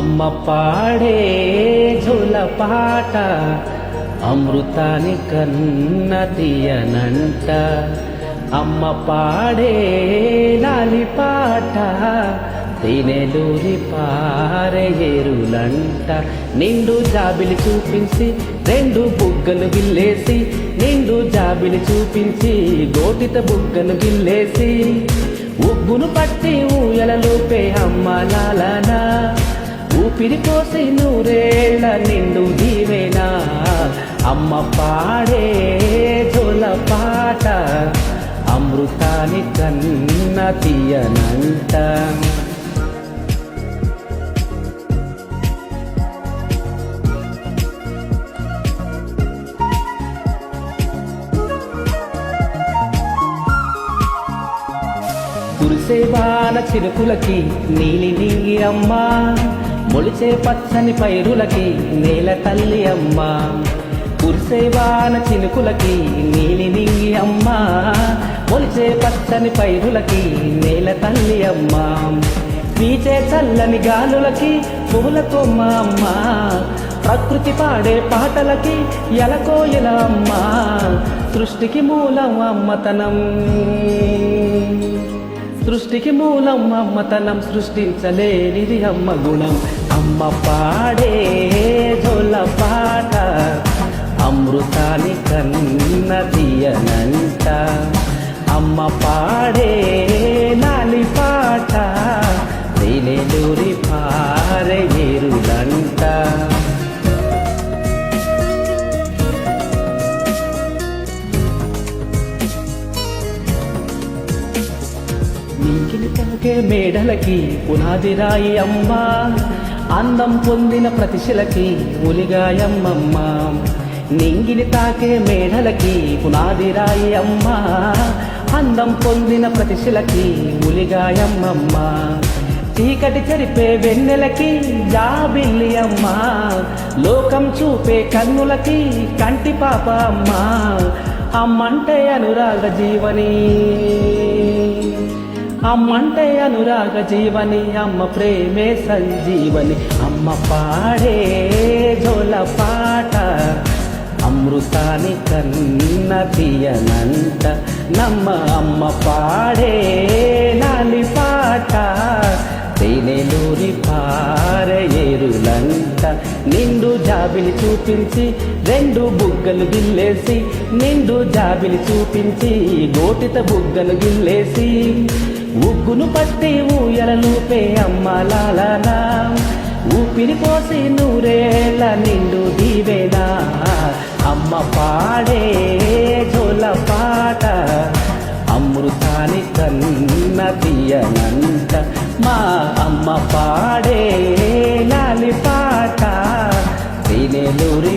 అమ్మ పాడే జోలపాట అమృతాని కన్న తీయనంట. అమ్మ పాడే లాలిపాట తేనెలూరి పారేరులంట. నిండు జాబిలి చూపించి రెండు బుగ్గలు గిల్లేసి, నిండు జాబిలి చూపించి గోటిత బుగ్గను గిల్లేసి, ఉగ్గును పట్టి ఊయలలోపే అమ్మ లాలనా, ఊపిరి కోసి నూరేళ్ళ నిండు దీవేనా. అమ్మ పాడే జోలపాట అమృతాని కన్న తీయనంట. కురిసే వాన చినుకులకి నీలి నీలి అమ్మ, మొలిచే పచ్చని పైరులకి నేల తల్లి అమ్మ. కురిసే వాన చినుకులకి నీలి నీలి అమ్మ, మొలిచే పచ్చని పైరులకి నేల తల్లి అమ్మ. వీచే చల్లని గాలులకి పూల కొమ్మ అమ్మ, ప్రకృతి పాడే పాటలకి ఎలకోయల అమ్మ. సృష్టికి మూలం అమ్మతనం, సృష్టికి మూలం అమ్మతనం, సృష్టించలేనిది అమ్మ గుణం. అమ్మ పాడే జోలపాట అమృతాని కన్న తీయనంట. అమ్మ పాడే లాలిపాట తేనెలూరి పారేరులంట. నీకిని తాకే మేడలకి పునాది రాయి అమ్మ, అందం పొందిన ప్రతిశలకి ఉలిగాయమ్మమ్మ. నింగిని తాకే మేడలకి పునాది రాయి అమ్మ, అందం పొందిన ప్రతిశలకి ఉలిగాయమ్మమ్మ. చీకటి చెరిపే వెన్నెలకి జాబిల్లి అమ్మ, లోకం చూపే కన్నులకి కంటి పాప అమ్మ. అమ్మంటే అనురాగ జీవని, అమ్మంటే అనురాగ జీవని, అమ్మ ప్రేమే సంజీవని. అమ్మ పాడే జోలపాట అమృతాని కన్న తీయనంట. నమ్మ అమ్మ పాడే లాలిపాట తేనెలూరి పారేరులంట. నిండు జాబిలి చూపించి రెండు బుగ్గలు గిల్లేసి, నిండు జాబిలి చూపించి గోటిత బుగ్గను గిల్లేసి, ఉగ్గును పట్టి ఊయలలోపే అమ్మ లాలనా, ఊపిరి పోసి నూరేళ్ళ నిండు దీవేనా. అమ్మ పాడే జోలపాట అమృతాని కన్న తీయనంట. మా అమ్మ పాడే లాలిపాట తేనెలూరి